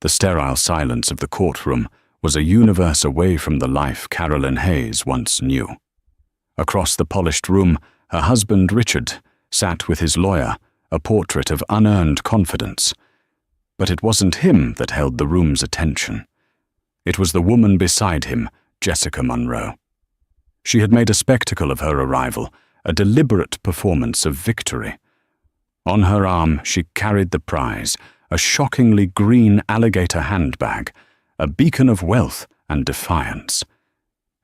The sterile silence of the courtroom was a universe away from the life Carolyn Hayes once knew. Across the polished room, her husband Richard sat with his lawyer, a portrait of unearned confidence. But it wasn't him that held the room's attention. It was the woman beside him, Jessica Monroe. She had made a spectacle of her arrival, a deliberate performance of victory. On her arm she carried the prize, a shockingly green alligator handbag, a beacon of wealth and defiance.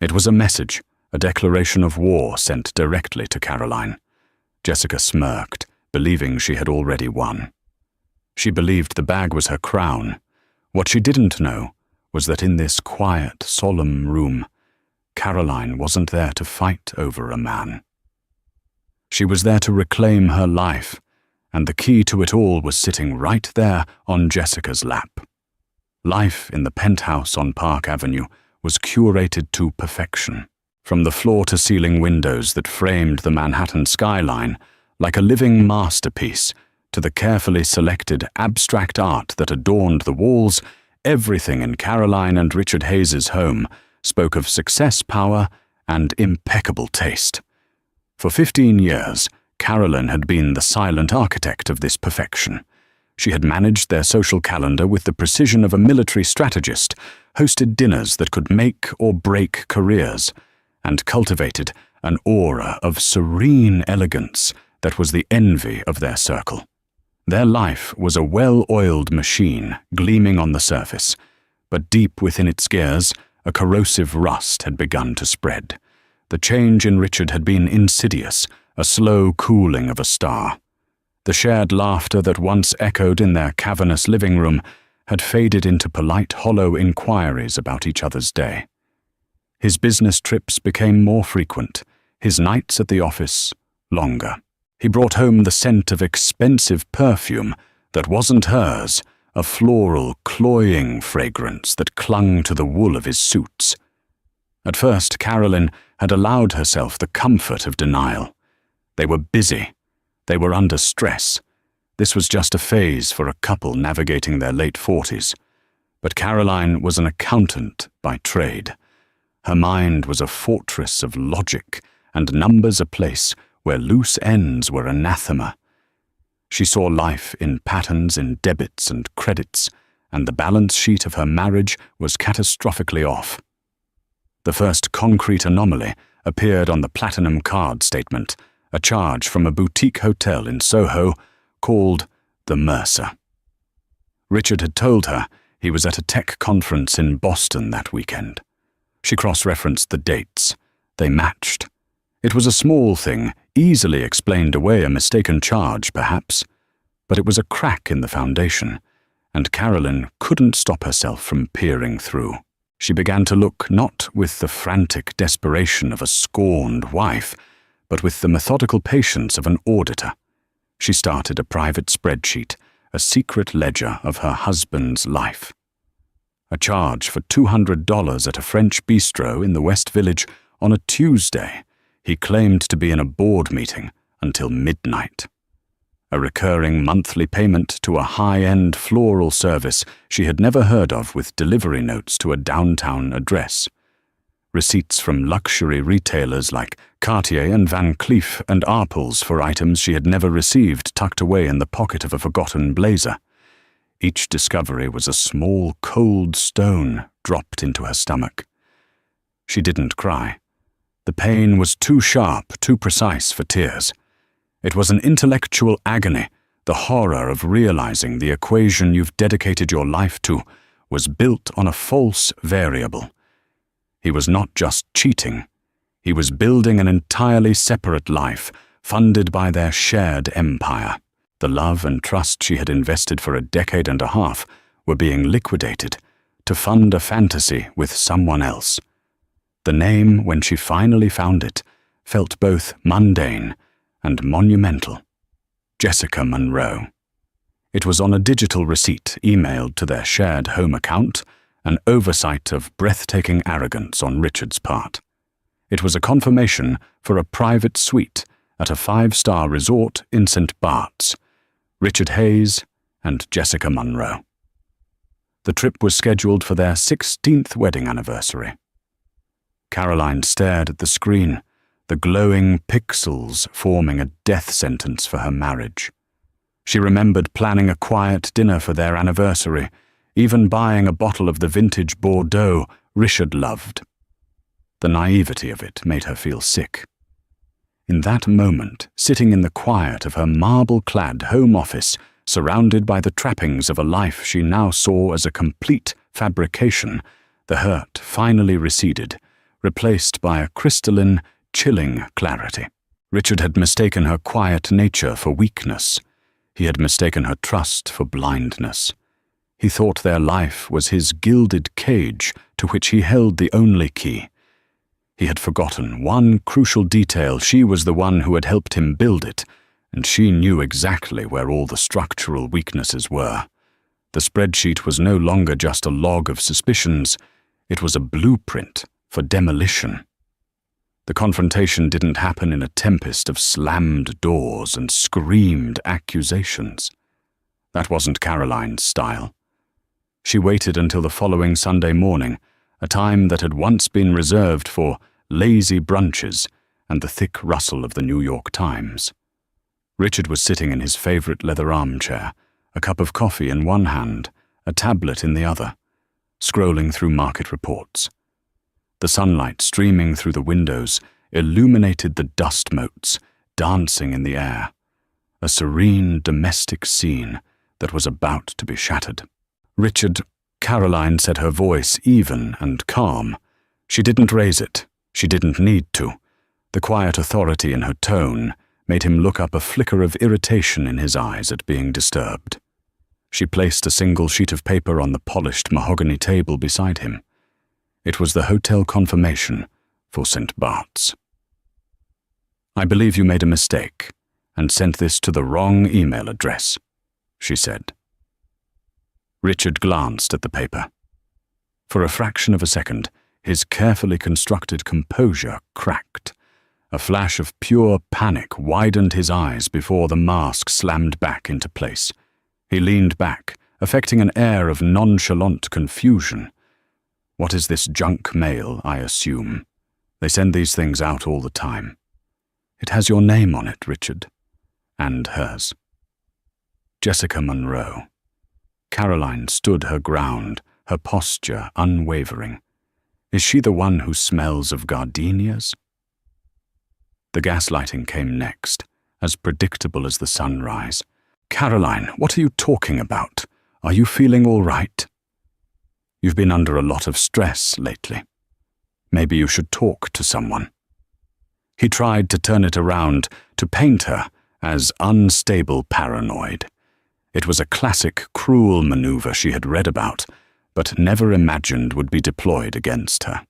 It was a message, a declaration of war sent directly to Caroline. Jessica smirked, believing she had already won. She believed the bag was her crown. What she didn't know was that in this quiet, solemn room, Caroline wasn't there to fight over a man. She was there to reclaim her life, and the key to it all was sitting right there on Jessica's lap. Life in the penthouse on Park Avenue was curated to perfection. From the floor-to-ceiling windows that framed the Manhattan skyline, like a living masterpiece, to the carefully selected abstract art that adorned the walls, everything in Caroline and Richard Hayes's home spoke of success, power, and impeccable taste. For 15 years, Carolyn had been the silent architect of this perfection. She had managed their social calendar with the precision of a military strategist, hosted dinners that could make or break careers, and cultivated an aura of serene elegance that was the envy of their circle. Their life was a well-oiled machine gleaming on the surface, but deep within its gears, a corrosive rust had begun to spread. The change in Richard had been insidious, a slow cooling of a star. The shared laughter that once echoed in their cavernous living room had faded into polite, hollow inquiries about each other's day. His business trips became more frequent, his nights at the office longer. He brought home the scent of expensive perfume that wasn't hers, a floral, cloying fragrance that clung to the wool of his suits. At first, Carolyn had allowed herself the comfort of denial. They were busy. They were under stress. This was just a phase for a couple navigating their late 40s. But Caroline was an accountant by trade. Her mind was a fortress of logic and numbers, a place where loose ends were anathema. She saw life in patterns in debits and credits, and the balance sheet of her marriage was catastrophically off. The first concrete anomaly appeared on the platinum card statement, a charge from a boutique hotel in Soho called the Mercer. Richard had told her he was at a tech conference in Boston that weekend. She cross-referenced the dates. They matched. It was a small thing, easily explained away, a mistaken charge, perhaps, but it was a crack in the foundation, and Carolyn couldn't stop herself from peering through. She began to look not with the frantic desperation of a scorned wife, but with the methodical patience of an auditor. She started a private spreadsheet, a secret ledger of her husband's life. A charge for $200 at a French bistro in the West Village on a Tuesday. He claimed to be in a board meeting until midnight. A recurring monthly payment to a high-end floral service she had never heard of with delivery notes to a downtown address. Receipts from luxury retailers like Cartier and Van Cleef and Arpels for items she had never received tucked away in the pocket of a forgotten blazer. Each discovery was a small, cold stone dropped into her stomach. She didn't cry. The pain was too sharp, too precise for tears. It was an intellectual agony, the horror of realizing the equation you've dedicated your life to was built on a false variable. He was not just cheating. He was building an entirely separate life, funded by their shared empire. The love and trust she had invested for a decade and a half were being liquidated to fund a fantasy with someone else. The name, when she finally found it, felt both mundane and monumental. Jessica Monroe. It was on a digital receipt emailed to their shared home account, an oversight of breathtaking arrogance on Richard's part. It was a confirmation for a private suite at a 5-star resort in St. Bart's. Richard Hayes and Jessica Monroe. The trip was scheduled for their 16th wedding anniversary. Caroline stared at the screen, the glowing pixels forming a death sentence for her marriage. She remembered planning a quiet dinner for their anniversary, even buying a bottle of the vintage Bordeaux Richard loved. The naivety of it made her feel sick. In that moment, sitting in the quiet of her marble-clad home office, surrounded by the trappings of a life she now saw as a complete fabrication, the hurt finally receded, replaced by a crystalline, chilling clarity. Richard had mistaken her quiet nature for weakness. He had mistaken her trust for blindness. He thought their life was his gilded cage to which he held the only key. He had forgotten one crucial detail. She was the one who had helped him build it, and she knew exactly where all the structural weaknesses were. The spreadsheet was no longer just a log of suspicions. It was a blueprint for demolition. The confrontation didn't happen in a tempest of slammed doors and screamed accusations. That wasn't Caroline's style. She waited until the following Sunday morning, a time that had once been reserved for lazy brunches and the thick rustle of the New York Times. Richard was sitting in his favorite leather armchair, a cup of coffee in one hand, a tablet in the other, scrolling through market reports. The sunlight streaming through the windows illuminated the dust motes dancing in the air, a serene domestic scene that was about to be shattered. "Richard," Caroline said, her voice even and calm. She didn't raise it. She didn't need to. The quiet authority in her tone made him look up, a flicker of irritation in his eyes at being disturbed. She placed a single sheet of paper on the polished mahogany table beside him. It was the hotel confirmation for St. Bart's. "I believe you made a mistake and sent this to the wrong email address," she said. Richard glanced at the paper. For a fraction of a second, his carefully constructed composure cracked. A flash of pure panic widened his eyes before the mask slammed back into place. He leaned back, affecting an air of nonchalant confusion. "What is this junk mail, I assume? They send these things out all the time." "It has your name on it, Richard." "And hers." Jessica Monroe. Caroline stood her ground, her posture unwavering. Is she the one who smells of gardenias? The gaslighting came next, as predictable as the sunrise. "Caroline, what are you talking about? Are you feeling all right? You've been under a lot of stress lately. Maybe you should talk to someone." He tried to turn it around, to paint her as unstable paranoid. It was a classic cruel maneuver she had read about, but never imagined would be deployed against her.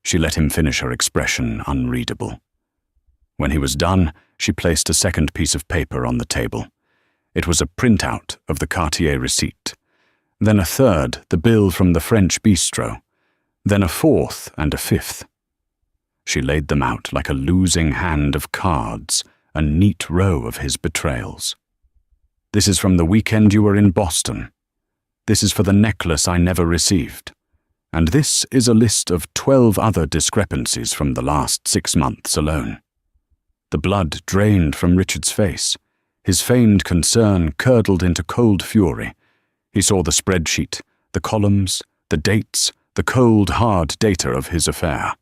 She let him finish her expression unreadable. When he was done, she placed a second piece of paper on the table. It was a printout of the Cartier receipt. Then a third, the bill from the French bistro. Then a fourth and a fifth. She laid them out like a losing hand of cards, a neat row of his betrayals. "This is from the weekend you were in Boston. This is for the necklace I never received. And this is a list of 12 other discrepancies from the last 6 months alone." The blood drained from Richard's face. His feigned concern curdled into cold fury. He saw the spreadsheet, the columns, the dates, the cold, hard data of his affair.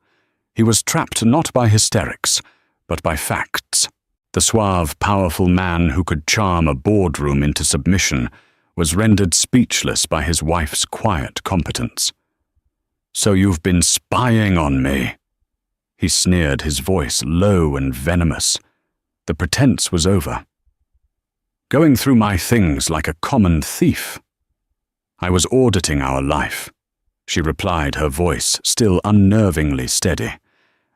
He was trapped not by hysterics, but by facts. The suave, powerful man who could charm a boardroom into submission was rendered speechless by his wife's quiet competence. "So you've been spying on me?" He sneered, his voice low and venomous. The pretense was over. "Going through my things like a common thief." "I was auditing our life," she replied, her voice still unnervingly steady.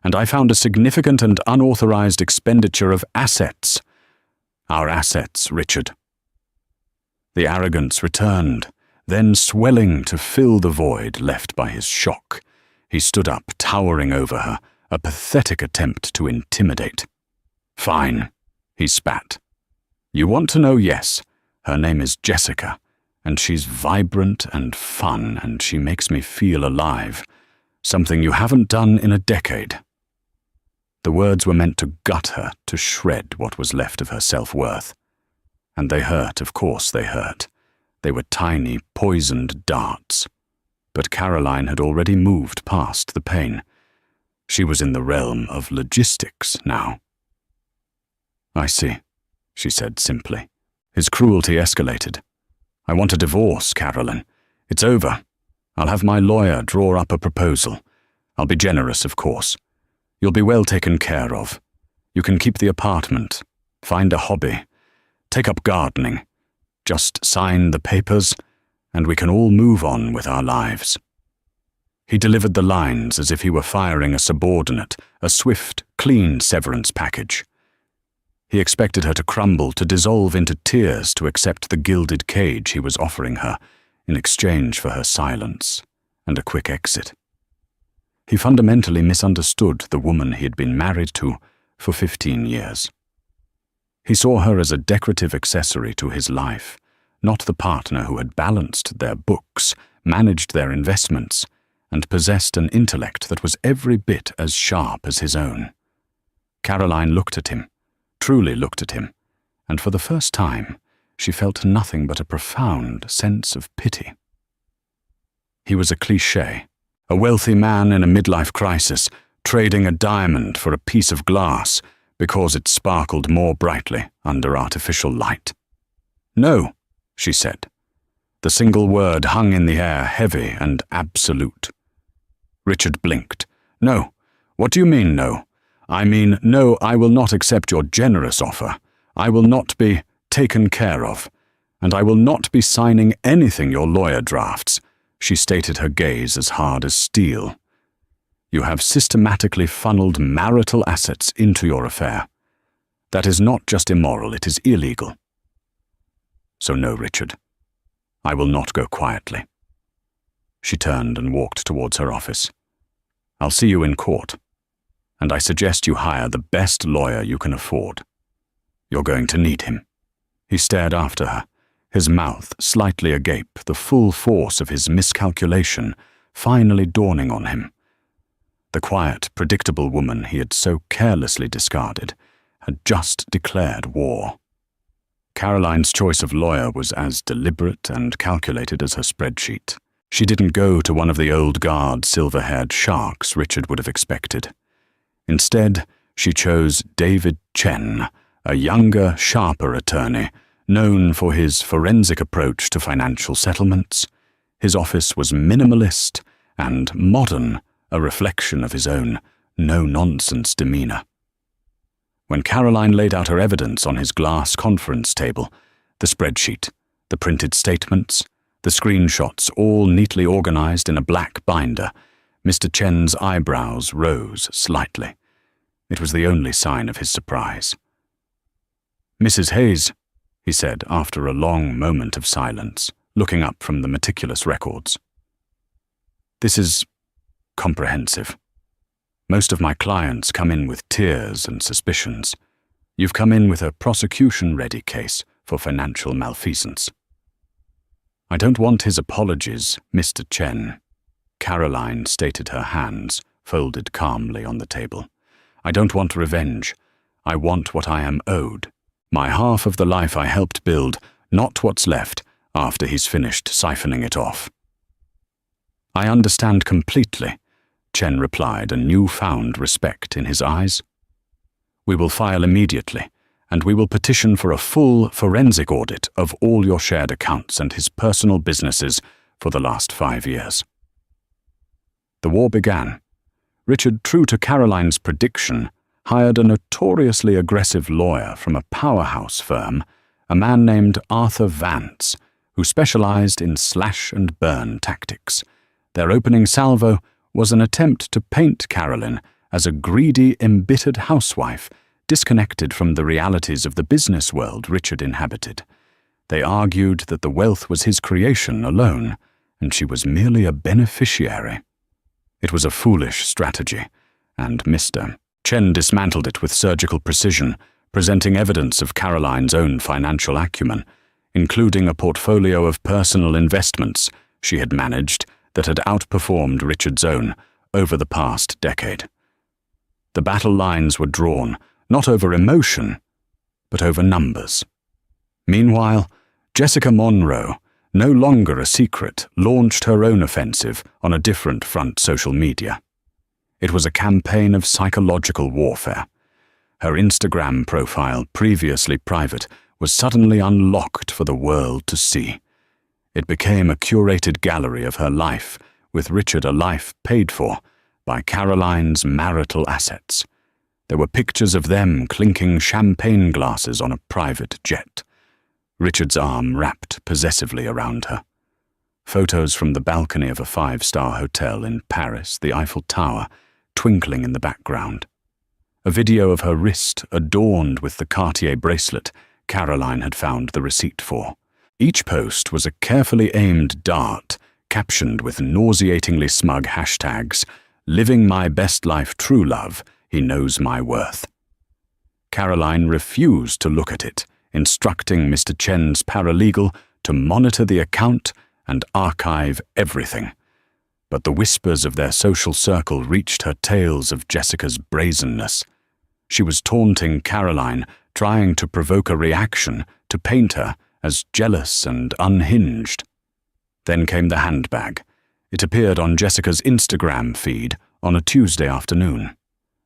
"And I found a significant and unauthorized expenditure of assets." "Our assets, Richard." The arrogance returned, then swelling to fill the void left by his shock. He stood up, towering over her, a pathetic attempt to intimidate. "Fine," he spat. "You want to know? Yes. Her name is Jessica, And she's vibrant and fun, and she makes me feel alive. Something you haven't done in a decade." The words were meant to gut her, to shred what was left of her self-worth. And they hurt, of course they hurt. They were tiny, poisoned darts. But Caroline had already moved past the pain. She was in the realm of logistics now. "I see," she said simply. His cruelty escalated. "I want a divorce, Caroline. It's over. I'll have my lawyer draw up a proposal. I'll be generous, of course. You'll be well taken care of. You can keep the apartment, find a hobby, take up gardening. Just sign the papers, and we can all move on with our lives." He delivered the lines as if he were firing a subordinate, a swift, clean severance package. He expected her to crumble, to dissolve into tears, to accept the gilded cage he was offering her in exchange for her silence and a quick exit. He fundamentally misunderstood the woman he had been married to for 15 years. He saw her as a decorative accessory to his life, not the partner who had balanced their books, managed their investments, and possessed an intellect that was every bit as sharp as his own. Caroline looked at him, truly looked at him, and for the first time she felt nothing but a profound sense of pity. He was a cliché, a wealthy man in a midlife crisis, trading a diamond for a piece of glass because it sparkled more brightly under artificial light. "No," she said. The single word hung in the air, heavy and absolute. Richard blinked. "No. What do you mean, no?" "I mean, no, I will not accept your generous offer. I will not be taken care of. And I will not be signing anything your lawyer drafts." She stated her gaze as hard as steel. "You have systematically funneled marital assets into your affair. That is not just immoral, it is illegal. So no, Richard. I will not go quietly." She turned and walked towards her office. "I'll see you in court, and I suggest you hire the best lawyer you can afford. You're going to need him." He stared after her, his mouth slightly agape, the full force of his miscalculation finally dawning on him. The quiet, predictable woman he had so carelessly discarded had just declared war. Caroline's choice of lawyer was as deliberate and calculated as her spreadsheet. She didn't go to one of the old guard, silver-haired sharks Richard would have expected. Instead, she chose David Chen, a younger, sharper attorney, known for his forensic approach to financial settlements. His office was minimalist and modern, a reflection of his own no-nonsense demeanor. When Caroline laid out her evidence on his glass conference table, the spreadsheet, the printed statements, the screenshots all neatly organized in a black binder, Mr. Chen's eyebrows rose slightly. It was the only sign of his surprise. "Mrs. Hayes," he said after a long moment of silence, looking up from the meticulous records. "This is comprehensive. Most of my clients come in with tears and suspicions. You've come in with a prosecution-ready case for financial malfeasance. I don't want his apologies, Mr. Chen." Caroline stated, her hands folded calmly on the table. "I don't want revenge. I want what I am owed. My half of the life I helped build, not what's left after he's finished siphoning it off." "I understand completely," Chen replied, a newfound respect in his eyes. "We will file immediately, and we will petition for a full forensic audit of all your shared accounts and his personal businesses for the last 5 years." The war began. Richard, true to Caroline's prediction, hired a notoriously aggressive lawyer from a powerhouse firm, a man named Arthur Vance, who specialized in slash-and-burn tactics. Their opening salvo was an attempt to paint Caroline as a greedy, embittered housewife, disconnected from the realities of the business world Richard inhabited. They argued that the wealth was his creation alone, and she was merely a beneficiary. It was a foolish strategy, and Mr. Chen dismantled it with surgical precision, presenting evidence of Caroline's own financial acumen. including a portfolio of personal investments she had managed that had outperformed Richard's own over the past decade. The battle lines were drawn not over emotion, but over numbers. Meanwhile, Jessica Monroe, no longer a secret, launched her own offensive on a different front: social media. It was a campaign of psychological warfare. Her Instagram profile, previously private, was suddenly unlocked for the world to see. It became a curated gallery of her life, with Richard a life paid for by Caroline's marital assets. There were pictures of them clinking champagne glasses on a private jet, Richard's arm wrapped possessively around her. Photos from the balcony of a 5-star hotel in Paris, the Eiffel Tower, twinkling in the background. A video of her wrist adorned with the Cartier bracelet Caroline had found the receipt for. Each post was a carefully aimed dart, captioned with nauseatingly smug hashtags, "Living my best life, true love, he knows my worth." Caroline refused to look at it, instructing Mr. Chen's paralegal to monitor the account and archive everything. But the whispers of their social circle reached her tales of Jessica's brazenness. She was taunting Caroline, trying to provoke a reaction, to paint her as jealous and unhinged. Then came the handbag. It appeared on Jessica's Instagram feed on a Tuesday afternoon.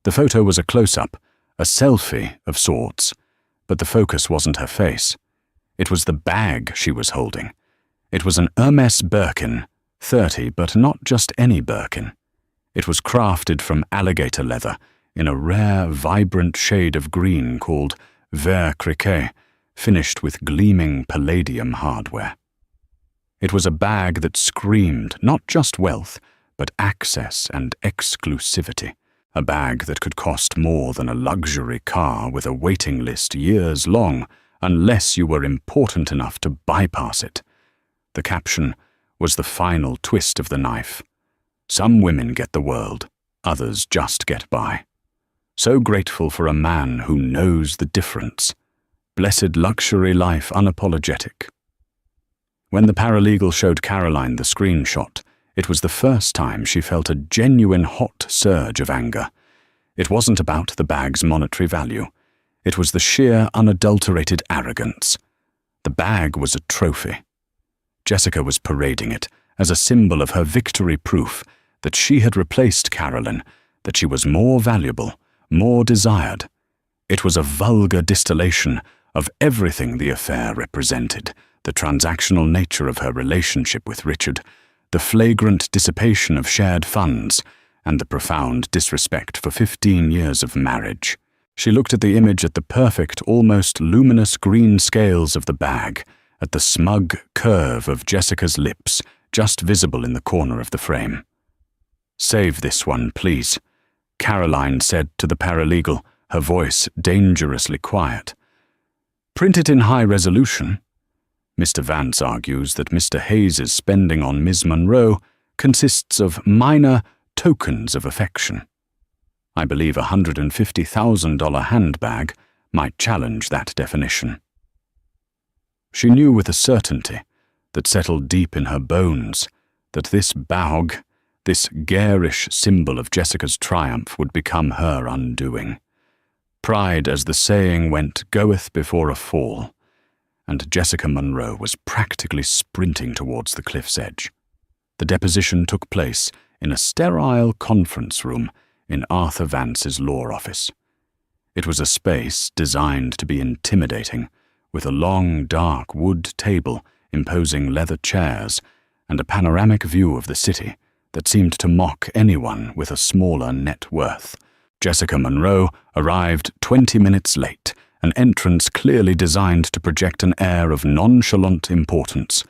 The photo was a close-up, a selfie of sorts, but the focus wasn't her face. It was the bag she was holding. It was an Hermes Birkin, 30, but not just any Birkin. It was crafted from alligator leather in a rare, vibrant shade of green called vert criquet, finished with gleaming palladium hardware. It was a bag that screamed not just wealth, but access and exclusivity. A bag that could cost more than a luxury car with a waiting list years long, unless you were important enough to bypass it. The caption was the final twist of the knife. Some women get the world, others just get by. So grateful for a man who knows the difference. Blessed luxury life unapologetic. When the paralegal showed Caroline the screenshot, it was the first time she felt a genuine hot surge of anger. It wasn't about the bag's monetary value. It was the sheer, unadulterated arrogance. The bag was a trophy. Jessica was parading it as a symbol of her victory, proof that she had replaced Caroline, that she was more valuable, more desired. It was a vulgar distillation of everything the affair represented: the transactional nature of her relationship with Richard, the flagrant dissipation of shared funds, and the profound disrespect for 15 years of marriage. She looked at the image, at the perfect, almost luminous green scales of the bag, at the smug curve of Jessica's lips, just visible in the corner of the frame. "Save this one, please," Caroline said to the paralegal, her voice dangerously quiet. "Print it in high resolution." Mr. Vance argues that Mr. Hayes's spending on Ms. Monroe consists of minor tokens of affection. I believe a $150,000 handbag might challenge that definition. She knew with a certainty that settled deep in her bones that this bag, this garish symbol of Jessica's triumph, would become her undoing. Pride, as the saying went, goeth before a fall, and Jessica Monroe was practically sprinting towards the cliff's edge. The deposition took place in a sterile conference room in Arthur Vance's law office. It was a space designed to be intimidating, with a long, dark wood table, imposing leather chairs, and a panoramic view of the city that seemed to mock anyone with a smaller net worth. Jessica Monroe arrived 20 minutes late, an entrance clearly designed to project an air of nonchalant importance.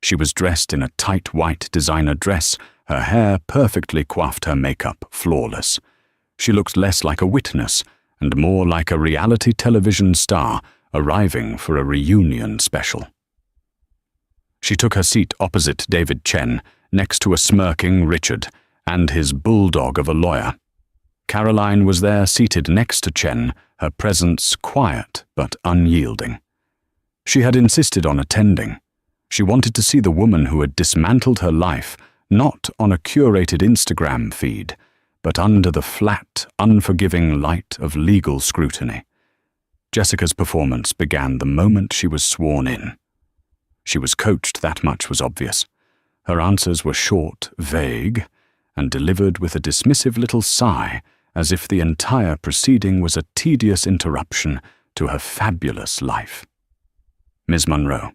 She was dressed in a tight white designer dress, her hair perfectly coiffed, her makeup flawless. She looked less like a witness and more like a reality television star arriving for a reunion special. She took her seat opposite David Chen, next to a smirking Richard and his bulldog of a lawyer. Caroline was there, seated next to Chen, her presence quiet but unyielding. She had insisted on attending. She wanted to see the woman who had dismantled her life, not on a curated Instagram feed, but under the flat, unforgiving light of legal scrutiny. Jessica's performance began the moment she was sworn in. She was coached, that much was obvious. Her answers were short, vague, and delivered with a dismissive little sigh, as if the entire proceeding was a tedious interruption to her fabulous life. Ms. Monroe.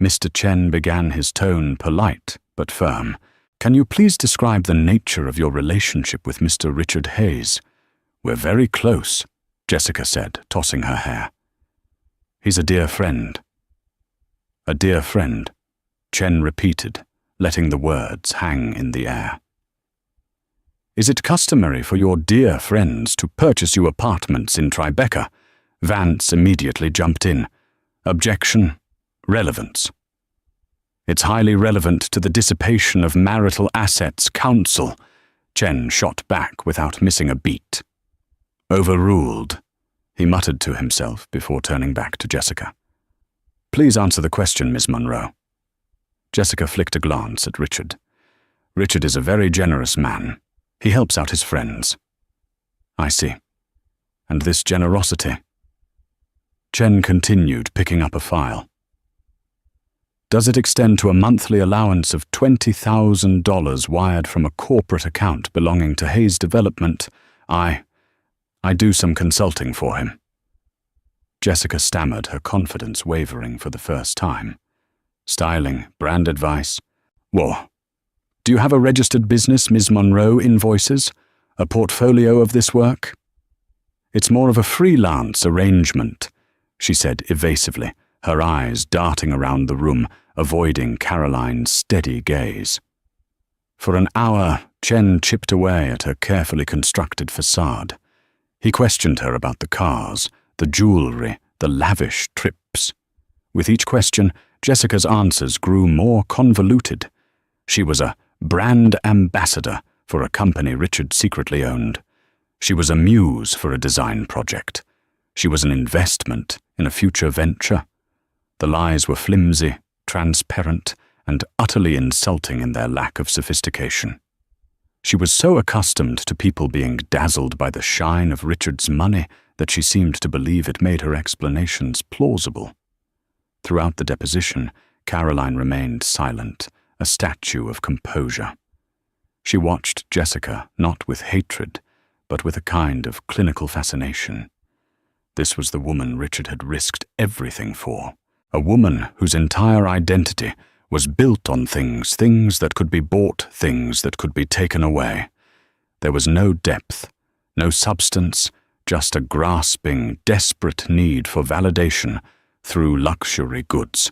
Mr. Chen began, his tone polite but firm. Can you please describe the nature of your relationship with Mr. Richard Hayes? We're very close, Jessica said, tossing her hair. He's a dear friend. A dear friend, Chen repeated, letting the words hang in the air. Is it customary for your dear friends to purchase you apartments in Tribeca? Vance immediately jumped in. Objection. Relevance. It's highly relevant to the dissipation of marital assets, counsel, Chen shot back without missing a beat. Overruled, he muttered to himself before turning back to Jessica. Please answer the question, Miss Monroe. Jessica flicked a glance at Richard. Richard is a very generous man. He helps out his friends. I see. And this generosity? Chen continued, picking up a file. Does it extend to a monthly allowance of $20,000 wired from a corporate account belonging to Hayes Development? I do some consulting for him. Jessica stammered, her confidence wavering for the first time. Styling, brand advice. Whoa. Do you have a registered business, Ms. Monroe invoices? A portfolio of this work? It's more of a freelance arrangement, she said evasively, her eyes darting around the room, avoiding Caroline's steady gaze. For an hour, Chen chipped away at her carefully constructed facade. He questioned her about the cars, the jewelry, the lavish trips. With each question, Jessica's answers grew more convoluted. She was a brand ambassador for a company Richard secretly owned. She was a muse for a design project. She was an investment in a future venture. The lies were flimsy, transparent, and utterly insulting in their lack of sophistication. She was so accustomed to people being dazzled by the shine of Richard's money that she seemed to believe it made her explanations plausible. Throughout the deposition, Caroline remained silent, a statue of composure. She watched Jessica not with hatred, but with a kind of clinical fascination. This was the woman Richard had risked everything for, a woman whose entire identity was built on things that could be bought, things that could be taken away. There was no depth, no substance, just a grasping, desperate need for validation through luxury goods.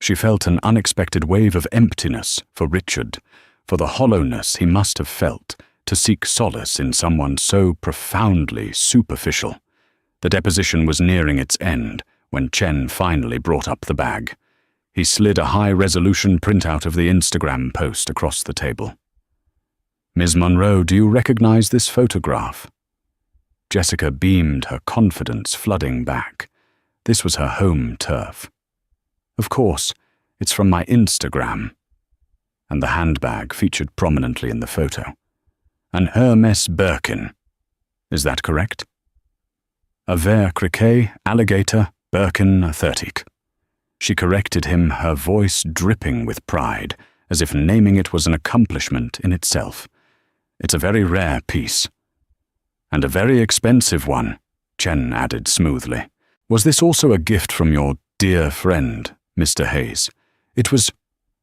She felt an unexpected wave of emptiness for Richard, for the hollowness he must have felt to seek solace in someone so profoundly superficial. The deposition was nearing its end when Chen finally brought up the bag. He slid a high-resolution printout of the Instagram post across the table. Ms. Monroe, do you recognize this photograph? Jessica beamed, her confidence flooding back. This was her home turf. Of course, it's from my Instagram. And the handbag featured prominently in the photo. An Hermes Birkin. Is that correct? A Vert Criquet, alligator, Birkin 30. She corrected him, her voice dripping with pride, as if naming it was an accomplishment in itself. It's a very rare piece. And a very expensive one, Chen added smoothly. Was this also a gift from your dear friend, Mr. Hayes? It was,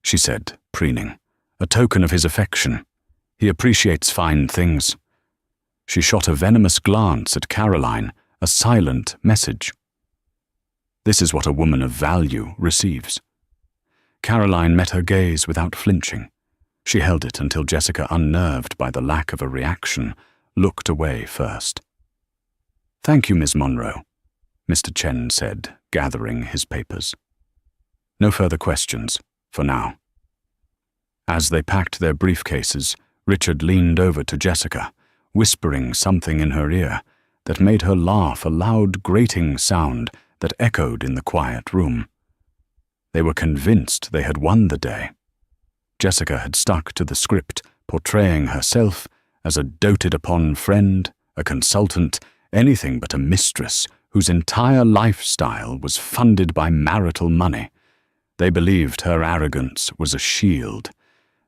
she said, preening, a token of his affection. He appreciates fine things. She shot a venomous glance at Caroline, a silent message. This is what a woman of value receives. Caroline met her gaze without flinching. She held it until Jessica, unnerved by the lack of a reaction, looked away first. Thank you, Miss Monroe, Mr. Chen said, gathering his papers. No further questions, for now. As they packed their briefcases, Richard leaned over to Jessica, whispering something in her ear that made her laugh a loud, grating sound that echoed in the quiet room. They were convinced they had won the day. Jessica had stuck to the script, portraying herself as a doted-upon friend, a consultant, anything but a mistress whose entire lifestyle was funded by marital money. They believed her arrogance was a shield.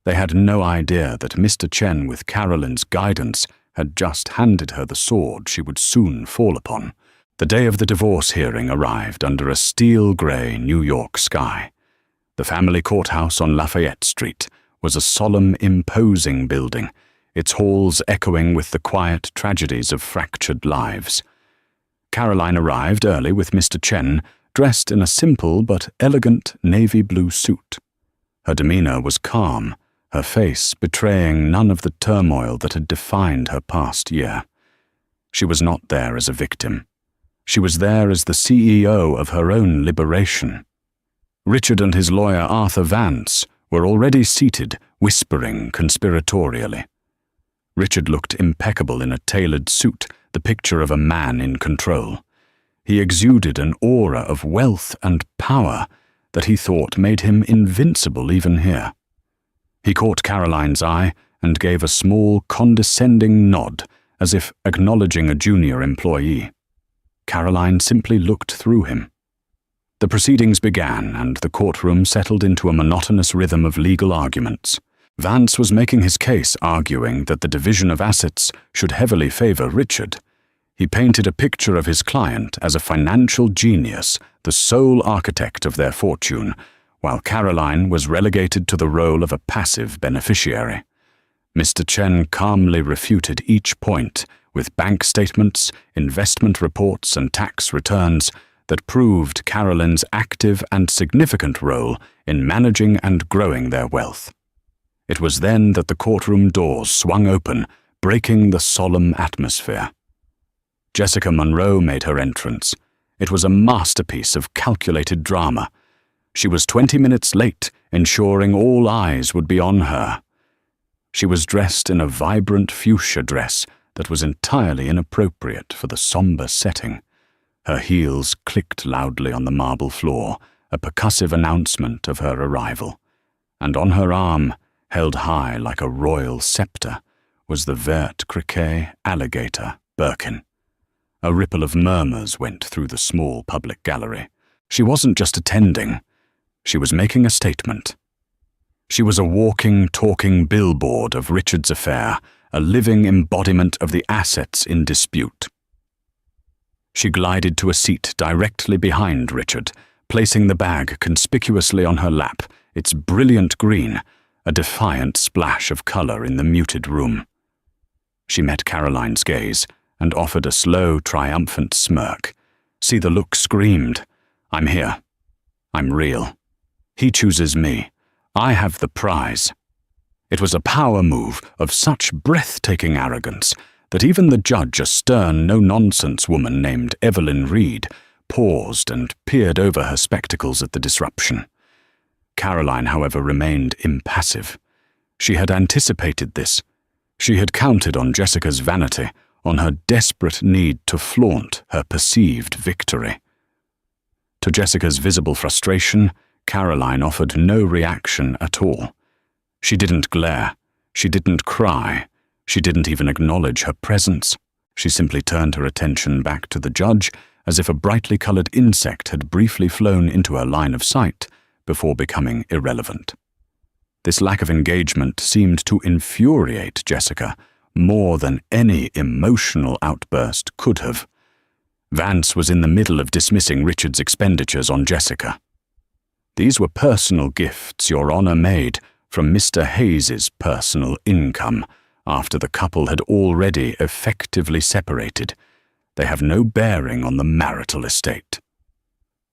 They had no idea that Mr. Chen, with Carolyn's guidance, had just handed her the sword she would soon fall upon. The day of the divorce hearing arrived under a steel-gray New York sky. The family courthouse on Lafayette Street was a solemn, imposing building, its halls echoing with the quiet tragedies of fractured lives. Caroline arrived early with Mr. Chen, dressed in a simple but elegant navy blue suit. Her demeanor was calm, her face betraying none of the turmoil that had defined her past year. She was not there as a victim. She was there as the CEO of her own liberation. Richard and his lawyer Arthur Vance were already seated, whispering conspiratorially. Richard looked impeccable in a tailored suit, the picture of a man in control. He exuded an aura of wealth and power that he thought made him invincible even here. He caught Caroline's eye and gave a small, condescending nod, as if acknowledging a junior employee. Caroline simply looked through him. The proceedings began, and the courtroom settled into a monotonous rhythm of legal arguments. Vance was making his case, arguing that the division of assets should heavily favor Richard. He painted a picture of his client as a financial genius, the sole architect of their fortune, while Caroline was relegated to the role of a passive beneficiary. Mr. Chen calmly refuted each point with bank statements, investment reports, and tax returns that proved Carolyn's active and significant role in managing and growing their wealth. It was then that the courtroom doors swung open, breaking the solemn atmosphere. Jessica Monroe made her entrance. It was a masterpiece of calculated drama. She was 20 minutes late, ensuring all eyes would be on her. She was dressed in a vibrant fuchsia dress that was entirely inappropriate for the somber setting. Her heels clicked loudly on the marble floor, a percussive announcement of her arrival. And on her arm, held high like a royal scepter, was the vert criquet alligator Birkin. A ripple of murmurs went through the small public gallery. She wasn't just attending. She was making a statement. She was a walking, talking billboard of Richard's affair, a living embodiment of the assets in dispute. She glided to a seat directly behind Richard, placing the bag conspicuously on her lap, its brilliant green, a defiant splash of color in the muted room. She met Caroline's gaze and offered a slow, triumphant smirk. See, the look screamed, "I'm here. I'm real. He chooses me. I have the prize." It was a power move of such breathtaking arrogance that even the judge, a stern, no-nonsense woman named Evelyn Reed, paused and peered over her spectacles at the disruption. Caroline, however, remained impassive. She had anticipated this. She had counted on Jessica's vanity, on her desperate need to flaunt her perceived victory. To Jessica's visible frustration, Caroline offered no reaction at all. She didn't glare. She didn't cry. She didn't even acknowledge her presence. She simply turned her attention back to the judge as if a brightly colored insect had briefly flown into her line of sight before becoming irrelevant. This lack of engagement seemed to infuriate Jessica more than any emotional outburst could have. Vance was in the middle of dismissing Richard's expenditures on Jessica. "These were personal gifts Your Honor made from Mr. Hayes's personal income after the couple had already effectively separated. They have no bearing on the marital estate."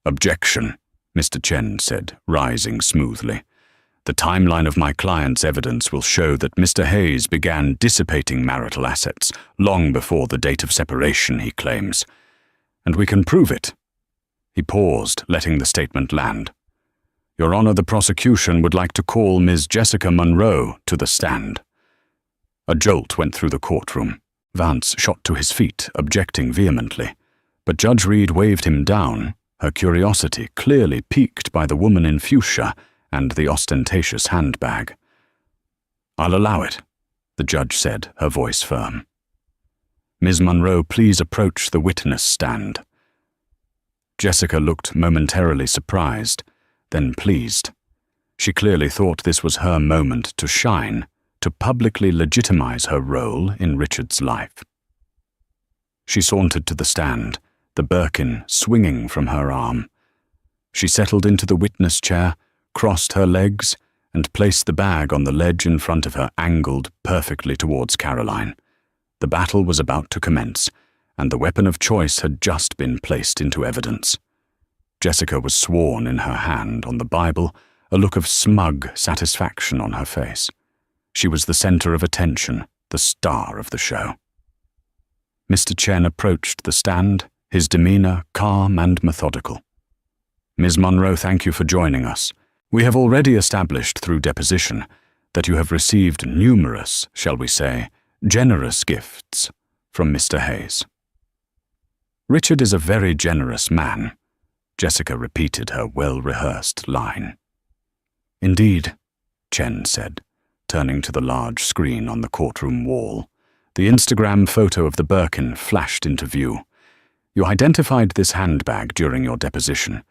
"Objection," Mr. Chen said, rising smoothly. "The timeline of my client's evidence will show that Mr. Hayes began dissipating marital assets long before the date of separation, he claims. And we can prove it." He paused, letting the statement land. "Your Honor, the prosecution would like to call Ms. Jessica Monroe to the stand." A jolt went through the courtroom. Vance shot to his feet, objecting vehemently. But Judge Reed waved him down. her curiosity clearly piqued by the woman in fuchsia and the ostentatious handbag. "I'll allow it," the judge said, her voice firm. "Ms. Monroe, please approach the witness stand." Jessica looked momentarily surprised, then pleased. She clearly thought this was her moment to shine, to publicly legitimize her role in Richard's life. She sauntered to the stand, the Birkin swinging from her arm. She settled into the witness chair, crossed her legs, and placed the bag on the ledge in front of her, angled perfectly towards Caroline. The battle was about to commence, and the weapon of choice had just been placed into evidence. Jessica was sworn in her hand on the Bible, a look of smug satisfaction on her face. She was the center of attention, the star of the show. Mr. Chen approached the stand, his demeanor calm and methodical. "Ms. Monroe, thank you for joining us. We have already established through deposition that you have received numerous, shall we say, generous gifts from Mr. Hayes." "Richard is a very generous man," Jessica repeated her well-rehearsed line. "Indeed," Chen said, turning to the large screen on the courtroom wall. The Instagram photo of the Birkin flashed into view. "You identified this handbag during your deposition,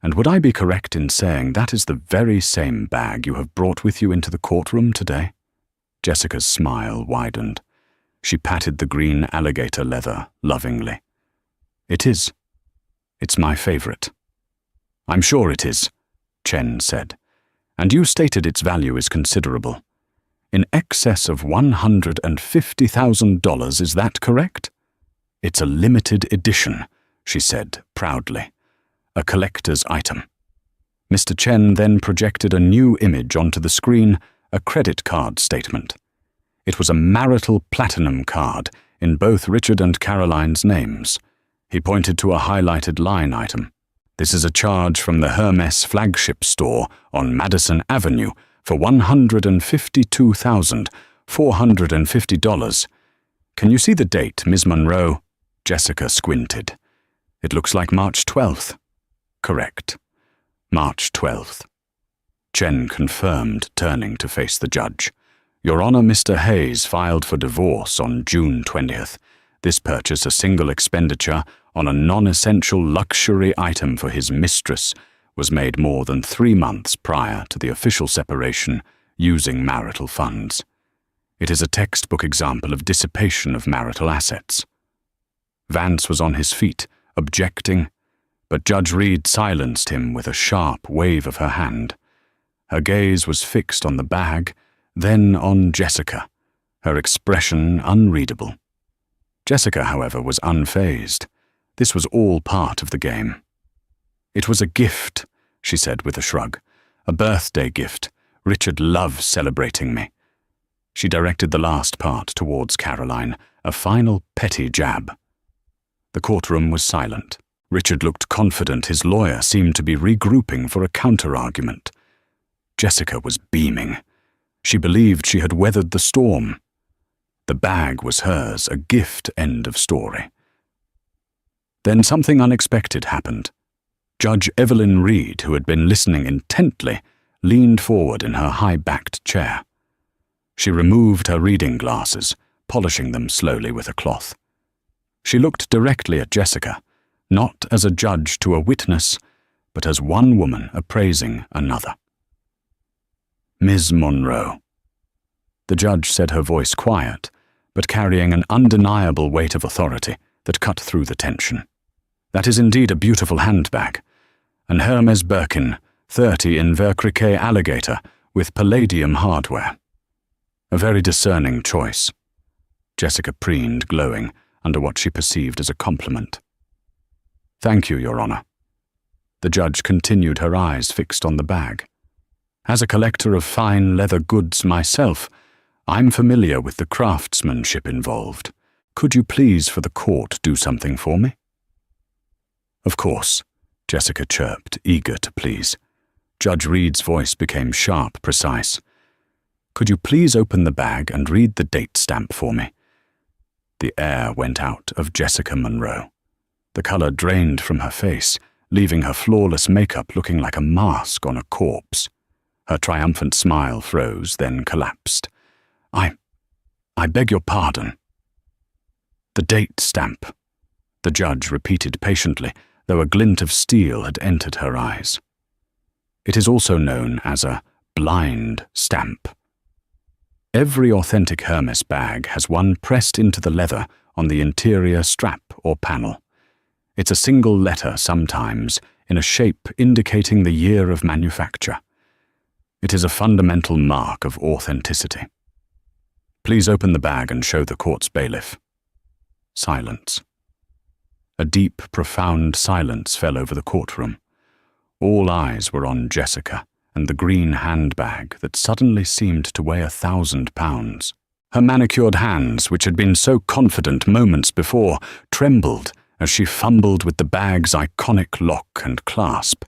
and would I be correct in saying that is the very same bag you have brought with you into the courtroom today?" Jessica's smile widened. She patted the green alligator leather lovingly. "It is. It's my favorite." "I'm sure it is," Chen said. "And you stated its value is considerable. In excess of $150,000, is that correct?" "It's a limited edition," she said proudly. "A collector's item." Mr. Chen then projected a new image onto the screen, a credit card statement. It was a marital platinum card in both Richard and Caroline's names. He pointed to a highlighted line item. "This is a charge from the Hermes flagship store on Madison Avenue for $152,450. Can you see the date, Ms. Monroe?" Jessica squinted. "It looks like March 12th. "Correct. March 12th. Chen confirmed, turning to face the judge. "Your Honor, Mr. Hayes filed for divorce on June 20th. This purchase a single expenditure on a non-essential luxury item for his mistress was made more than 3 months prior to the official separation using marital funds. It is a textbook example of dissipation of marital assets." Vance was on his feet, objecting, but Judge Reed silenced him with a sharp wave of her hand. Her gaze was fixed on the bag, then on Jessica, her expression unreadable. Jessica, however, was unfazed. This was all part of the game. "It was a gift," she said with a shrug. "A birthday gift. Richard loves celebrating me." She directed the last part towards Caroline, a final petty jab. The courtroom was silent. Richard looked confident. His lawyer seemed to be regrouping for a counter-argument. Jessica was beaming. She believed she had weathered the storm. The bag was hers, a gift, end of story. Then something unexpected happened. Judge Evelyn Reed, who had been listening intently, leaned forward in her high-backed chair. She removed her reading glasses, polishing them slowly with a cloth. She looked directly at Jessica, not as a judge to a witness, but as one woman appraising another. "Ms. Monroe." The judge said, her voice quiet, but carrying an undeniable weight of authority that cut through the tension. "That is indeed a beautiful handbag. An Hermes Birkin, 30 in Vercriquet alligator with palladium hardware. A very discerning choice." Jessica preened, glowing under what she perceived as a compliment. "Thank you, Your Honor." The judge continued, her eyes fixed on the bag. "As a collector of fine leather goods myself, I'm familiar with the craftsmanship involved. Could you please, for the court, do something for me?" "Of course," Jessica chirped, eager to please. Judge Reed's voice became sharp, precise. "Could you please open the bag and read the date stamp for me?" The air went out of Jessica Monroe. The color drained from her face, leaving her flawless makeup looking like a mask on a corpse. Her triumphant smile froze, then collapsed. I beg your pardon." "The date stamp," the judge repeated patiently, though a glint of steel had entered her eyes. "It is also known as a blind stamp. Every authentic Hermes bag has one pressed into the leather on the interior strap or panel. It's a single letter sometimes, in a shape indicating the year of manufacture. It is a fundamental mark of authenticity. Please open the bag and show the court's bailiff." Silence. A deep, profound silence fell over the courtroom. All eyes were on Jessica and the green handbag that suddenly seemed to weigh 1,000 pounds. Her manicured hands, which had been so confident moments before, trembled as she fumbled with the bag's iconic lock and clasp.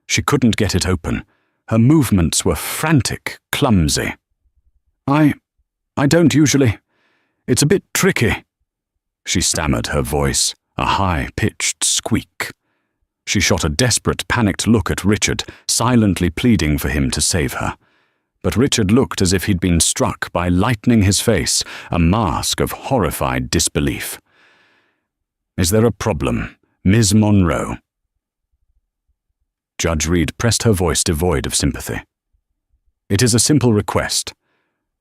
She couldn't get it open. Her movements were frantic, clumsy. I don't usually. It's a bit tricky," she stammered, her voice a high-pitched squeak. She shot a desperate, panicked look at Richard, silently pleading for him to save her. But Richard looked as if he'd been struck by lightning his face, a mask of horrified disbelief. "Is there a problem, Ms. Monroe?" Judge Reed pressed her voice devoid of sympathy. "It is a simple request.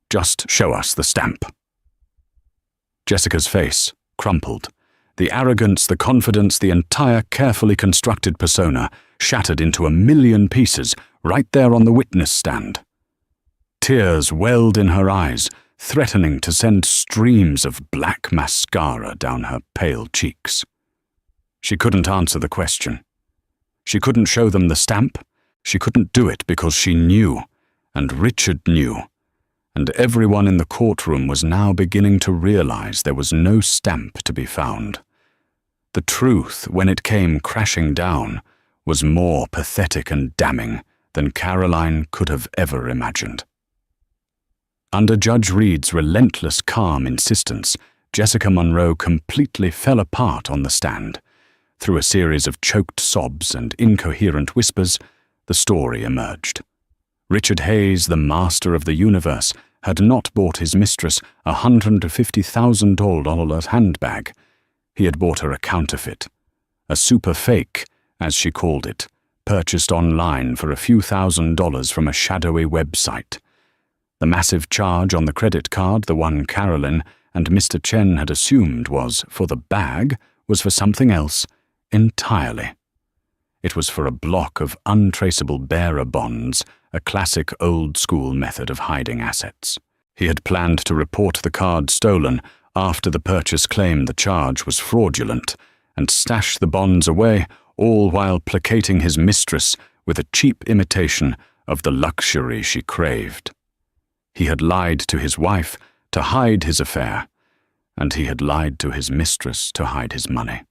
Just show us the stamp." Jessica's face crumpled. The arrogance, the confidence, the entire carefully constructed persona shattered into a million pieces right there on the witness stand. Tears welled in her eyes, threatening to send streams of black mascara down her pale cheeks. She couldn't answer the question. She couldn't show them the stamp. She couldn't do it because she knew, and Richard knew. And everyone in the courtroom was now beginning to realize there was no stamp to be found. The truth, when it came crashing down, was more pathetic and damning than Caroline could have ever imagined. Under Judge Reed's relentless, calm insistence, Jessica Monroe completely fell apart on the stand. Through a series of choked sobs and incoherent whispers, the story emerged. Richard Hayes, the master of the universe, had not bought his mistress a $150,000 handbag. He had bought her a counterfeit, a super fake, as she called it, purchased online for a few $1,000s from a shadowy website. The massive charge on the credit card, the one Carolyn and Mr. Chen had assumed was for the bag, was for something else entirely. It was for a block of untraceable bearer bonds, a classic old-school method of hiding assets. He had planned to report the card stolen after the purchase claimed the charge was fraudulent, and stash the bonds away, all while placating his mistress with a cheap imitation of the luxury she craved. He had lied to his wife to hide his affair, and he had lied to his mistress to hide his money.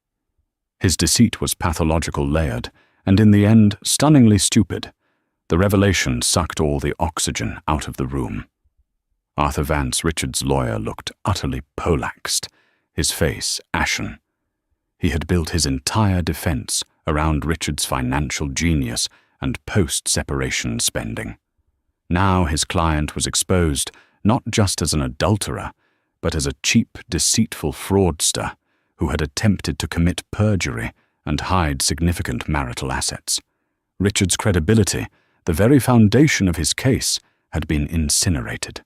His deceit was pathological layered, and in the end, stunningly stupid. The revelation sucked all the oxygen out of the room. Arthur Vance, Richard's lawyer, looked utterly polaxed, his face ashen. He had built his entire defense around Richard's financial genius and post-separation spending. Now his client was exposed not just as an adulterer, but as a cheap, deceitful fraudster who had attempted to commit perjury and hide significant marital assets. Richard's credibility, the very foundation of his case, had been incinerated.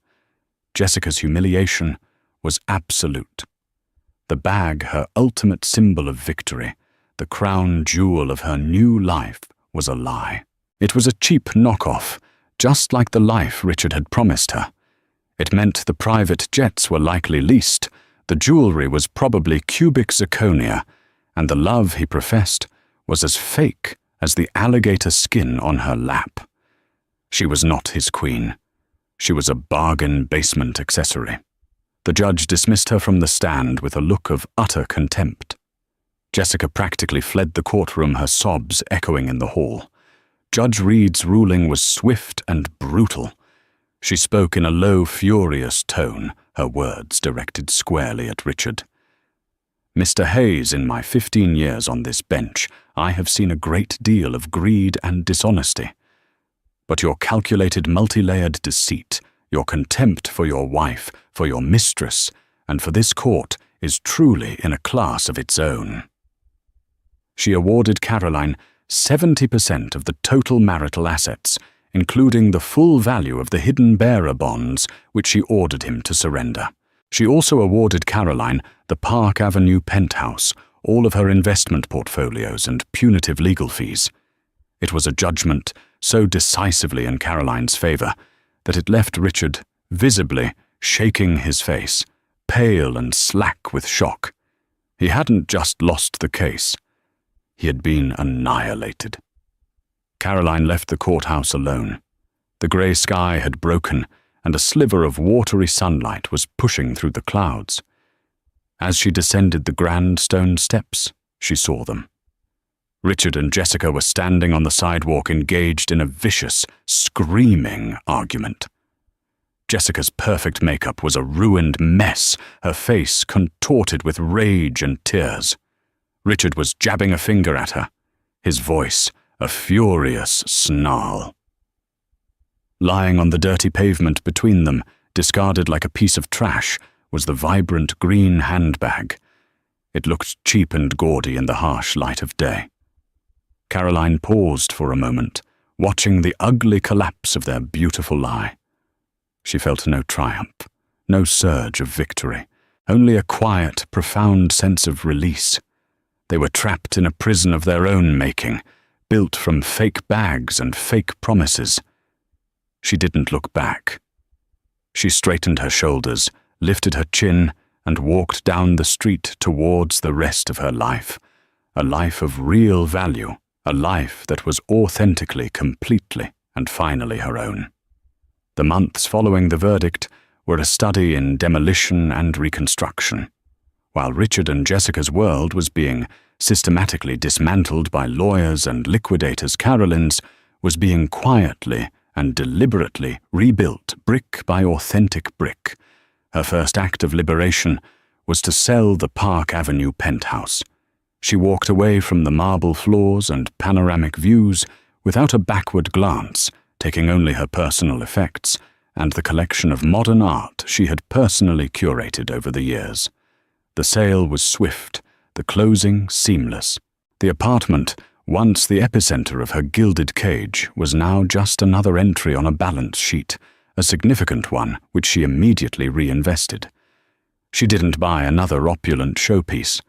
Jessica's humiliation was absolute. The bag, her ultimate symbol of victory, the crown jewel of her new life, was a lie. It was a cheap knockoff, just like the life Richard had promised her. It meant the private jets were likely leased, the jewelry was probably cubic zirconia, and the love he professed was as fake as the alligator skin on her lap. She was not his queen. She was a bargain basement accessory. The judge dismissed her from the stand with a look of utter contempt. Jessica practically fled the courtroom, her sobs echoing in the hall. Judge Reed's ruling was swift and brutal. She spoke in a low, furious tone, her words directed squarely at Richard. Mr. Hayes, in my 15 years on this bench, I have seen a great deal of greed and dishonesty. But your calculated multi-layered deceit, your contempt for your wife, for your mistress, and for this court is truly in a class of its own." She awarded Caroline 70% of the total marital assets, including the full value of the hidden bearer bonds which she ordered him to surrender. She also awarded Caroline the Park Avenue penthouse, all of her investment portfolios and punitive legal fees. It was a judgment so decisively in Caroline's favor that it left Richard visibly shaking his face, pale and slack with shock. He hadn't just lost the case. He had been annihilated. Caroline left the courthouse alone. The grey sky had broken, and a sliver of watery sunlight was pushing through the clouds. As she descended the grand stone steps, she saw them. Richard and Jessica were standing on the sidewalk engaged in a vicious, screaming argument. Jessica's perfect makeup was a ruined mess, her face contorted with rage and tears. Richard was jabbing a finger at her, his voice a furious snarl. Lying on the dirty pavement between them, discarded like a piece of trash, was the vibrant green handbag. It looked cheap and gaudy in the harsh light of day. Caroline paused for a moment, watching the ugly collapse of their beautiful lie. She felt no triumph, no surge of victory, only a quiet, profound sense of release. They were trapped in a prison of their own making, built from fake bags and fake promises. She didn't look back. She straightened her shoulders, lifted her chin, and walked down the street towards the rest of her life, a life of real value, a life that was authentically, completely, and finally her own. The months following the verdict were a study in demolition and reconstruction. While Richard and Jessica's world was being systematically dismantled by lawyers and liquidators, Caroline's was being quietly and deliberately rebuilt brick by authentic brick. Her first act of liberation was to sell the Park Avenue penthouse. She walked away from the marble floors and panoramic views without a backward glance, taking only her personal effects and the collection of modern art she had personally curated over the years. The sale was swift, the closing seamless. The apartment, once the epicenter of her gilded cage, was now just another entry on a balance sheet, a significant one which she immediately reinvested. She didn't buy another opulent showpiece.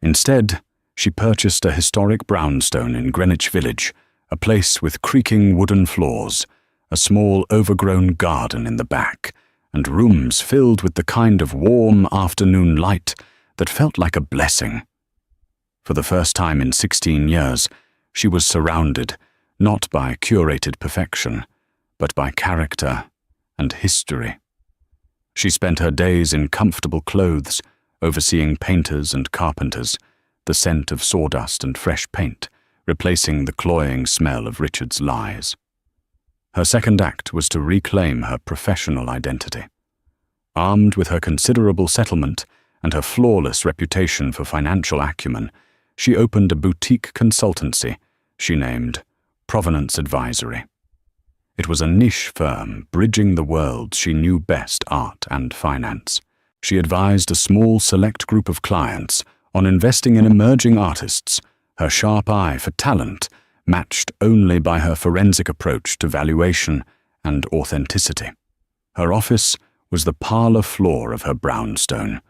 Instead, she purchased a historic brownstone in Greenwich Village, a place with creaking wooden floors, a small overgrown garden in the back, and rooms filled with the kind of warm afternoon light that felt like a blessing. For the first time in 16 years, she was surrounded, not by curated perfection, but by character and history. She spent her days in comfortable clothes, overseeing painters and carpenters, the scent of sawdust and fresh paint, replacing the cloying smell of Richard's lies. Her second act was to reclaim her professional identity. Armed with her considerable settlement and her flawless reputation for financial acumen, she opened a boutique consultancy she named Provenance Advisory. It was a niche firm bridging the worlds she knew best, art and finance. She advised a small select group of clients on investing in emerging artists, her sharp eye for talent matched only by her forensic approach to valuation and authenticity. Her office was the parlor floor of her brownstone.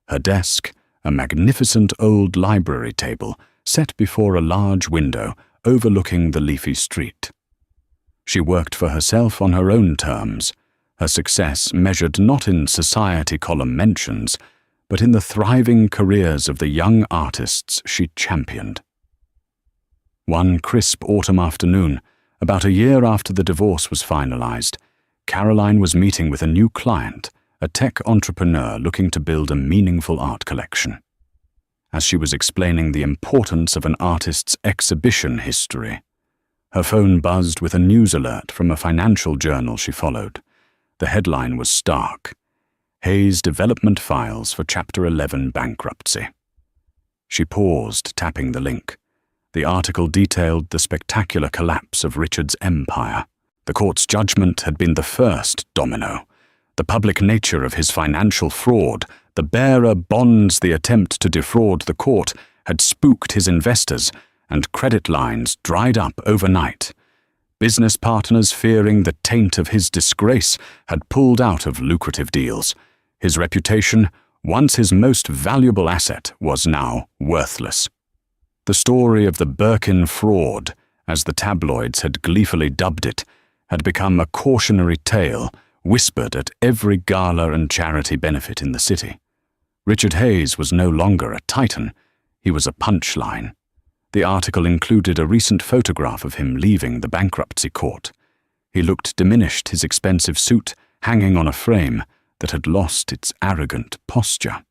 Her desk, a magnificent old library table set before a large window overlooking the leafy street. She worked for herself on her own terms, her success measured not in society column mentions, but in the thriving careers of the young artists she championed. One crisp autumn afternoon, about a year after the divorce was finalized, Caroline was meeting with a new client, a tech entrepreneur looking to build a meaningful art collection. As she was explaining the importance of an artist's exhibition history, her phone buzzed with a news alert from a financial journal she followed. The headline was stark: Hayes Development Files for Chapter 11 Bankruptcy. She paused, tapping the link. The article detailed the spectacular collapse of Richard's empire. The court's judgment had been the first domino. The public nature of his financial fraud, the bearer bonds, the attempt to defraud the court, had spooked his investors, and credit lines dried up overnight. Business partners, fearing the taint of his disgrace, had pulled out of lucrative deals. His reputation, once his most valuable asset, was now worthless. The story of the Birkin fraud, as the tabloids had gleefully dubbed it, had become a cautionary tale whispered at every gala and charity benefit in the city. Richard Hayes was no longer a titan, he was a punchline. The article included a recent photograph of him leaving the bankruptcy court. He looked diminished, his expensive suit hanging on a frame that had lost its arrogant posture.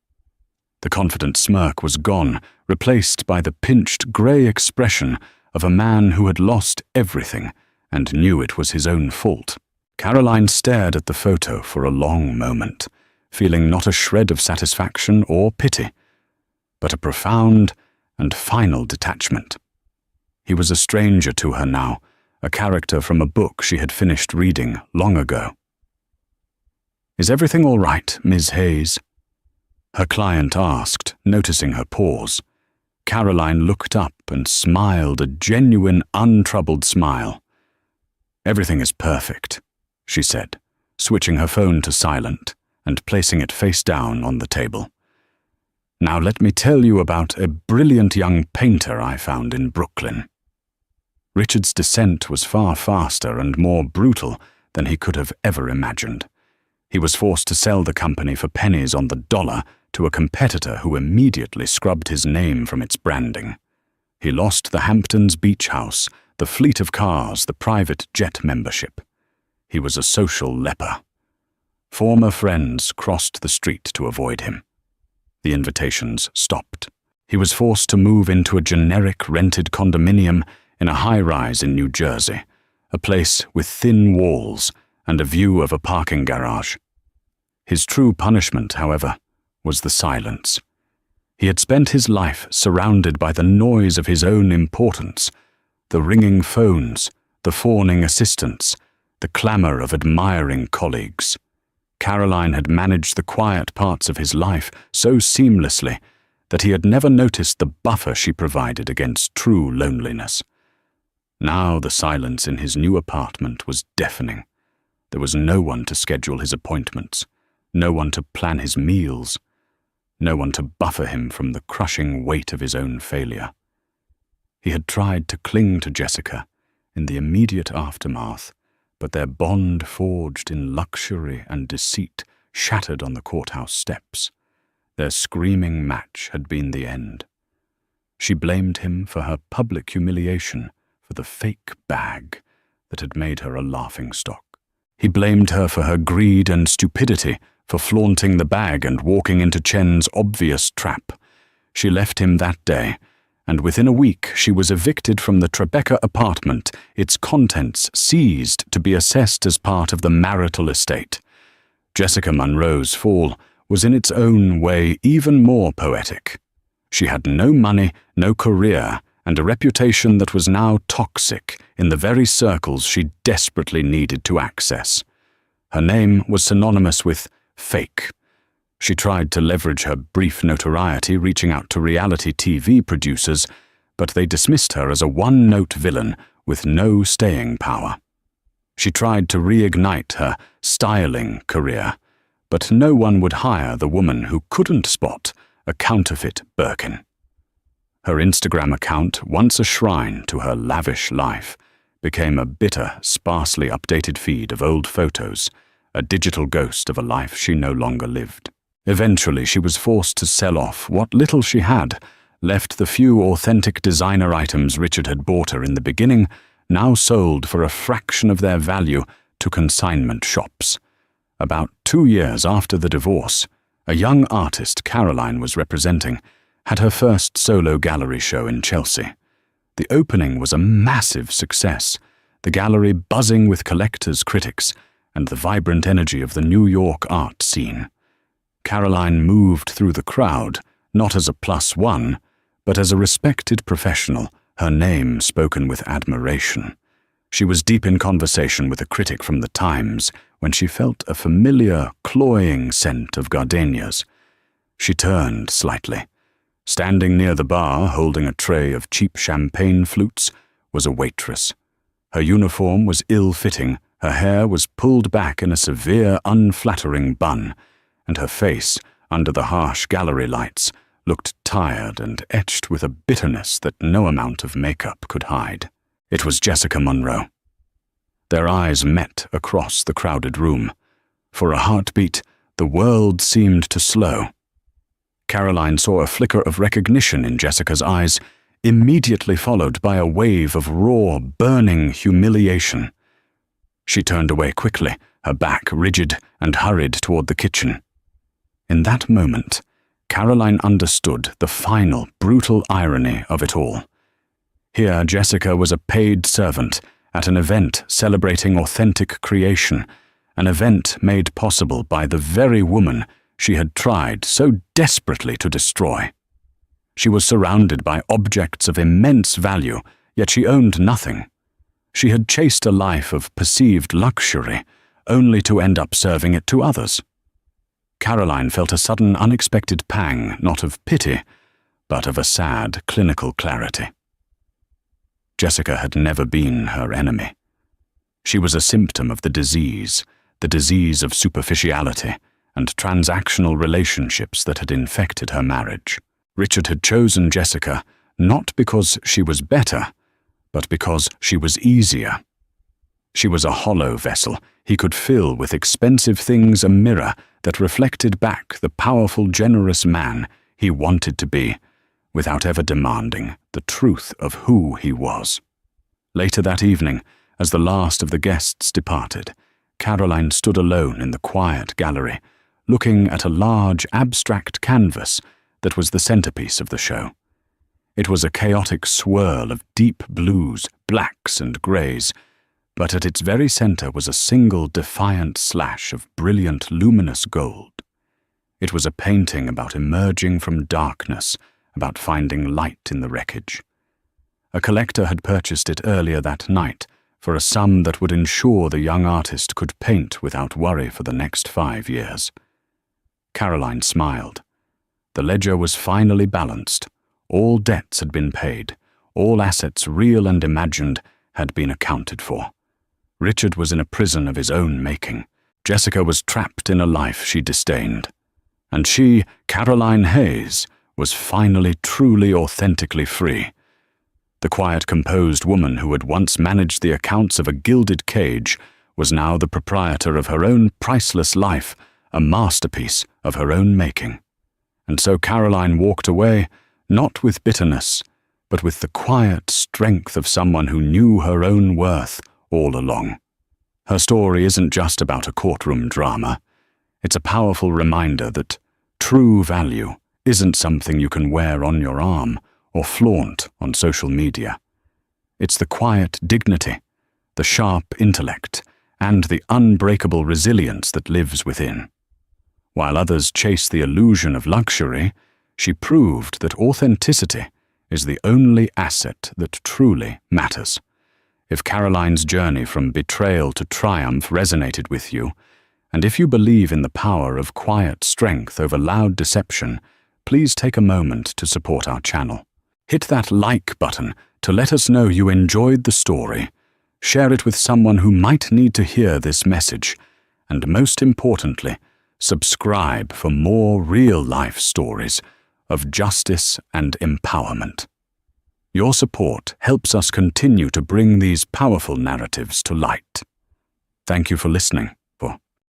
The confident smirk was gone, replaced by the pinched grey expression of a man who had lost everything and knew it was his own fault. Caroline stared at the photo for a long moment, feeling not a shred of satisfaction or pity, but a profound and final detachment. He was a stranger to her now, a character from a book she had finished reading long ago. "Is everything all right, Ms. Hayes?" her client asked, noticing her pause. Caroline looked up and smiled a genuine, untroubled smile. "Everything is perfect," she said, switching her phone to silent and placing it face down on the table. "Now let me tell you about a brilliant young painter I found in Brooklyn." Richard's descent was far faster and more brutal than he could have ever imagined. He was forced to sell the company for pennies on the dollar to a competitor who immediately scrubbed his name from its branding. He lost the Hamptons beach house, the fleet of cars, the private jet membership. He was a social leper. Former friends crossed the street to avoid him. The invitations stopped. He was forced to move into a generic rented condominium in a high-rise in New Jersey, a place with thin walls and a view of a parking garage. His true punishment, however, was the silence. He had spent his life surrounded by the noise of his own importance, the ringing phones, the fawning assistants, the clamour of admiring colleagues. Caroline had managed the quiet parts of his life so seamlessly that he had never noticed the buffer she provided against true loneliness. Now the silence in his new apartment was deafening. There was no one to schedule his appointments, no one to plan his meals, no one to buffer him from the crushing weight of his own failure. He had tried to cling to Jessica in the immediate aftermath, but their bond forged in luxury and deceit shattered on the courthouse steps. Their screaming match had been the end. She blamed him for her public humiliation, for the fake bag that had made her a laughingstock. He blamed her for her greed and stupidity, for flaunting the bag and walking into Chen's obvious trap. She left him that day, and within a week she was evicted from the Tribeca apartment, its contents seized to be assessed as part of the marital estate. Jessica Monroe's fall was in its own way even more poetic. She had no money, no career, and a reputation that was now toxic in the very circles she desperately needed to access. Her name was synonymous with fake. She tried to leverage her brief notoriety, reaching out to reality TV producers, but they dismissed her as a one-note villain with no staying power. She tried to reignite her styling career, but no one would hire the woman who couldn't spot a counterfeit Birkin. Her Instagram account, once a shrine to her lavish life, became a bitter, sparsely updated feed of old photos, a digital ghost of a life she no longer lived. Eventually, she was forced to sell off what little she had, left the few authentic designer items Richard had bought her in the beginning, now sold for a fraction of their value to consignment shops. About 2 years after the divorce, a young artist Caroline was representing had her first solo gallery show in Chelsea. The opening was a massive success, the gallery buzzing with collectors, critics, and the vibrant energy of the New York art scene. Caroline moved through the crowd, not as a +1, but as a respected professional, her name spoken with admiration. She was deep in conversation with a critic from the Times when she felt a familiar, cloying scent of gardenias. She turned slightly. Standing near the bar, holding a tray of cheap champagne flutes, was a waitress. Her uniform was ill-fitting, her hair was pulled back in a severe, unflattering bun, and her face, under the harsh gallery lights, looked tired and etched with a bitterness that no amount of makeup could hide. It was Jessica Munro. Their eyes met across the crowded room. For a heartbeat, the world seemed to slow. Caroline saw a flicker of recognition in Jessica's eyes, immediately followed by a wave of raw, burning humiliation. She turned away quickly, her back rigid, and hurried toward the kitchen. In that moment, Caroline understood the final, brutal irony of it all. Here, Jessica was a paid servant at an event celebrating authentic creation, an event made possible by the very woman she had tried so desperately to destroy. She was surrounded by objects of immense value, yet she owned nothing. She had chased a life of perceived luxury, only to end up serving it to others. Caroline felt a sudden, unexpected pang, not of pity, but of a sad, clinical clarity. Jessica had never been her enemy. She was a symptom of the disease of superficiality and transactional relationships that had infected her marriage. Richard had chosen Jessica not because she was better, but because she was easier. She was a hollow vessel he could fill with expensive things, a mirror that reflected back the powerful, generous man he wanted to be, without ever demanding the truth of who he was. Later that evening, as the last of the guests departed, Caroline stood alone in the quiet gallery, looking at a large, abstract canvas that was the centerpiece of the show. It was a chaotic swirl of deep blues, blacks, and grays, but at its very center was a single defiant slash of brilliant, luminous gold. It was a painting about emerging from darkness, about finding light in the wreckage. A collector had purchased it earlier that night for a sum that would ensure the young artist could paint without worry for the next 5 years. Caroline smiled. The ledger was finally balanced. All debts had been paid. All assets, real and imagined, had been accounted for. Richard was in a prison of his own making. Jessica was trapped in a life she disdained. And she, Caroline Hayes, was finally truly authentically free. The quiet, composed woman who had once managed the accounts of a gilded cage was now the proprietor of her own priceless life, a masterpiece of her own making. And so Caroline walked away, not with bitterness, but with the quiet strength of someone who knew her own worth all along. Her story isn't just about a courtroom drama. It's a powerful reminder that true value isn't something you can wear on your arm or flaunt on social media. It's the quiet dignity, the sharp intellect, and the unbreakable resilience that lives within. While others chase the illusion of luxury, she proved that authenticity is the only asset that truly matters. If Caroline's journey from betrayal to triumph resonated with you, and if you believe in the power of quiet strength over loud deception, please take a moment to support our channel. Hit that like button to let us know you enjoyed the story. Share it with someone who might need to hear this message. And most importantly, subscribe for more real-life stories of justice and empowerment. Your support helps us continue to bring these powerful narratives to light. Thank you for listening.